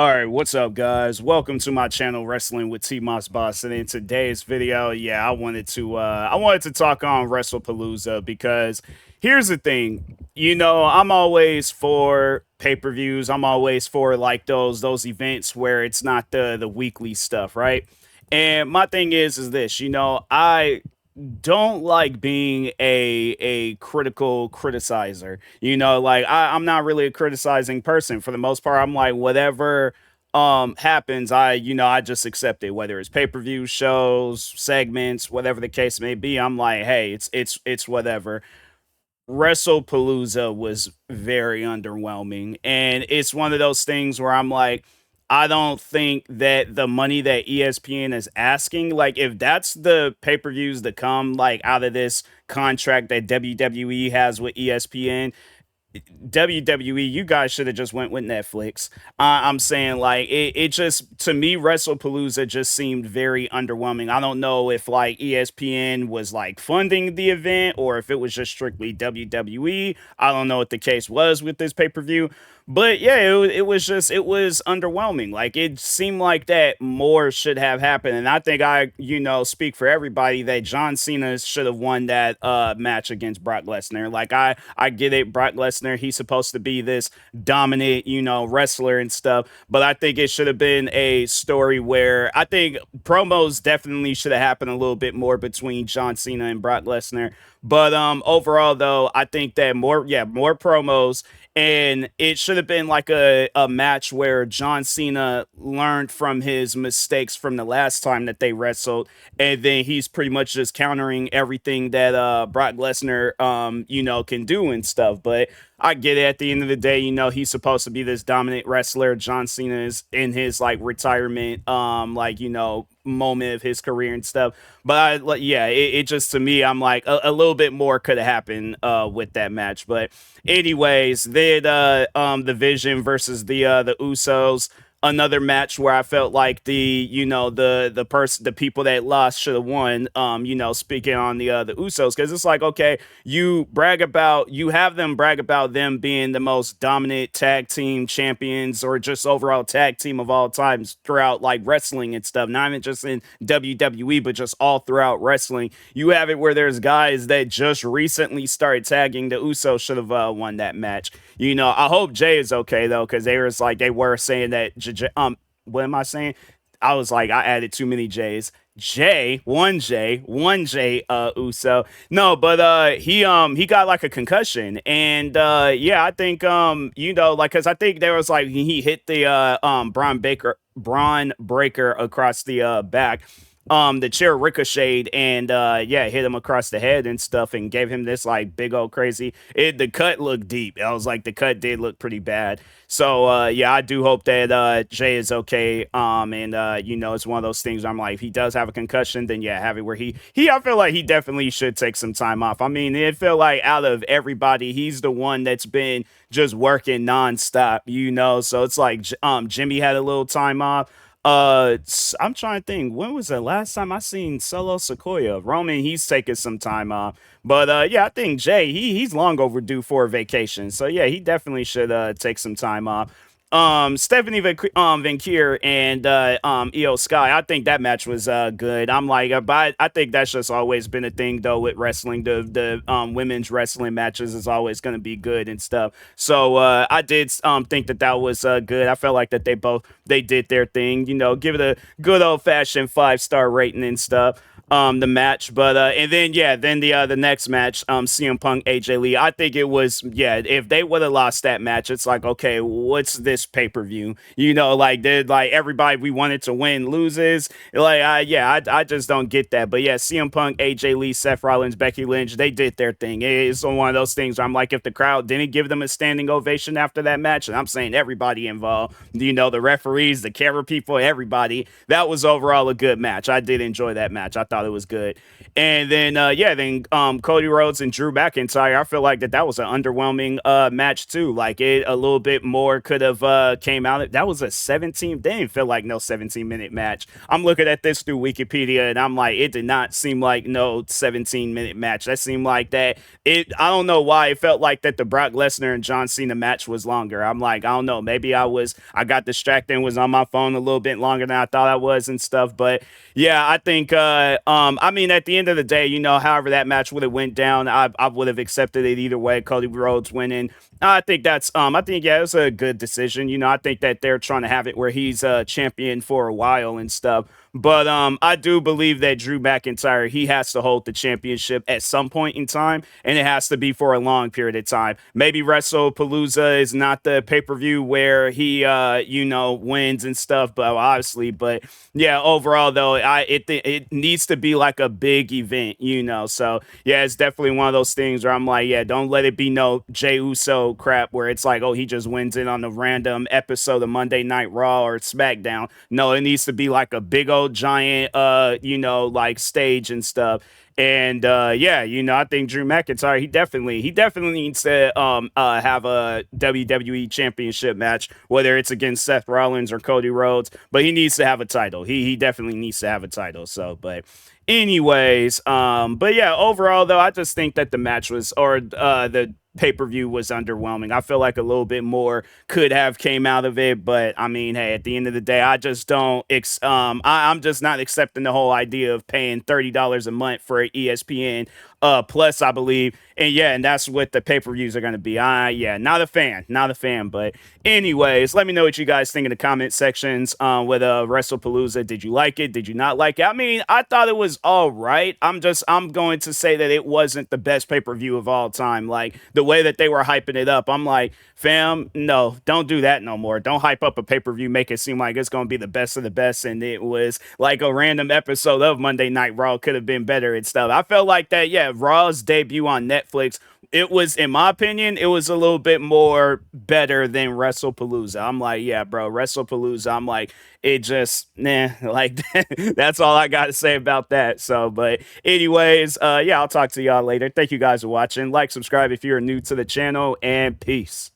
All right, what's up, guys? Welcome to my channel, Wrestling with TMossBoss. And in today's video, I wanted to talk on WrestlePalooza because here's the thing. I'm always for pay-per-views. I'm always for like those events where it's not the weekly stuff, right? And my thing is this. I don't like being a critical criticizer. Like I'm not really a criticizing person. For the most part, I'm like whatever happens, I just accept it, whether it's pay-per-view shows, segments, whatever the case may be. I'm like, hey, it's whatever. WrestlePalooza was very underwhelming. And it's one of those things where I'm like, I don't think that the money that ESPN is asking, like if that's the pay-per-views to come, like out of this contract that WWE has with ESPN, WWE, you guys should have just went with Netflix. I'm saying like it just to me, WrestlePalooza just seemed very underwhelming. I don't know if like ESPN was like funding the event or if it was just strictly WWE. I don't know what the case was with this pay per view, but yeah, it was underwhelming. Like it seemed like that more should have happened, and I think I speak for everybody that John Cena should have won that match against Brock Lesnar. Like I get it, Brock Lesnar, he's supposed to be this dominant wrestler and stuff, but I think it should have been a story where I think promos definitely should have happened a little bit more between John Cena and Brock Lesnar. But overall though, I think that more promos, and it should have been like a match where John Cena learned from his mistakes from the last time that they wrestled, and then he's pretty much just countering everything that Brock Lesnar can do and stuff. But I get it. At the end of the day, he's supposed to be this dominant wrestler. John Cena is in his like retirement, moment of his career and stuff. But it just to me, I'm like a little bit more could have happened with that match. But anyways, then the Vision versus the Usos, another match where I felt like the people that lost should have won. Speaking on the Usos, because it's like, okay, you have them brag about them being the most dominant tag team champions or just overall tag team of all times throughout like wrestling and stuff, not even just in WWE, but just all throughout wrestling. You have it where there's guys that just recently started tagging. The Usos should have won that match. I hope Jay is okay though, because they were saying that what am I saying? I was like, I added too many J's. One J Uso. No, but he got like a concussion, and yeah, I think like, cause I think there was like he hit the Braun Breaker across the back. The chair ricocheted and yeah, hit him across the head and stuff, and gave him this like big old crazy. The cut looked deep. I was like, the cut did look pretty bad. So yeah, I do hope that Jay is okay. And it's one of those things where I'm like, if he does have a concussion, then yeah, have it where I feel like he definitely should take some time off. I mean, it felt like out of everybody, he's the one that's been just working nonstop, so it's like Jimmy had a little time off. I'm trying to think, when was the last time I seen Solo Sequoia? Roman, he's taking some time off. But yeah, I think Jay, he's long overdue for a vacation. So yeah, he definitely should take some time off. Stephanie Vancouver and Io Sky, I think that match was good. I'm like, but I think that's just always been a thing though with wrestling. The women's wrestling matches is always going to be good and stuff. So I did think that was good. I felt like that they did their thing. Give it a good old fashioned 5-star rating and stuff. The match, but and then the next match, CM Punk AJ Lee. I think it was, yeah, if they would have lost that match, it's like, okay, what's this pay-per-view? Like did like everybody we wanted to win loses? Like I just don't get that. But yeah, CM Punk, AJ Lee, Seth Rollins, Becky Lynch, they did their thing. It's one of those things where I'm like, if the crowd didn't give them a standing ovation after that match, and I'm saying everybody involved, the referees, the camera people, everybody, that was overall a good match. I did enjoy that match. I thought thought it was good. And then yeah, then Cody Rhodes and Drew McIntyre. I feel like that was an underwhelming match too. Like it a little bit more could have came out. That was a 17. They didn't feel like no 17-minute match. I'm looking at this through Wikipedia and I'm like, it did not seem like no 17-minute match. That seemed like that. I don't know why it felt like that the Brock Lesnar and John Cena match was longer. I'm like, I don't know. Maybe I got distracted and was on my phone a little bit longer than I thought I was and stuff. But yeah, I think I mean at the end of the day, however that match would have went down, I would have accepted it either way. Cody Rhodes winning. I think I think yeah, it was a good decision. I think that they're trying to have it where he's champion for a while and stuff. But I do believe that Drew McIntyre, he has to hold the championship at some point in time, and it has to be for a long period of time. Maybe WrestlePalooza is not the pay-per-view where he wins and stuff, but obviously, but yeah, overall though, it needs to be like a big event, So yeah, it's definitely one of those things where I'm like, yeah, don't let it be no Jey Uso crap where it's like, oh, he just wins it on a random episode of Monday Night Raw or SmackDown. No, it needs to be like a big old giant like stage and stuff. And yeah, I think Drew McIntyre, he definitely needs to have a WWE championship match, whether it's against Seth Rollins or Cody Rhodes, but he needs to have a title. He definitely needs to have a title. So, but anyways, but yeah, overall though, I just think that the match was, or the pay-per-view was underwhelming. I feel like a little bit more could have came out of it, but I mean, hey, at the end of the day, I just don't I'm just not accepting the whole idea of paying $30 a month for ESPN plus, I believe. And yeah, and that's what the pay-per-views are going to be. Yeah, not a fan. But anyways, let me know what you guys think in the comment sections with WrestlePalooza. Did you like it? Did you not like it? I mean, I thought it was all right. I'm going to say that it wasn't the best pay-per-view of all time. Like the way that they were hyping it up, I'm like, fam, no, don't do that no more. Don't hype up a pay-per-view, make it seem like it's going to be the best of the best. And it was like a random episode of Monday Night Raw could have been better and stuff. I felt like that, yeah, Raw's debut on Netflix, it was, in my opinion, it was a little bit more better than WrestlePalooza. I'm like, yeah, bro, WrestlePalooza, I'm like, it just, like, that's all I got to say about that. So, but anyways, yeah, I'll talk to y'all later. Thank you guys for watching. Like, subscribe if you're new to the channel, and peace.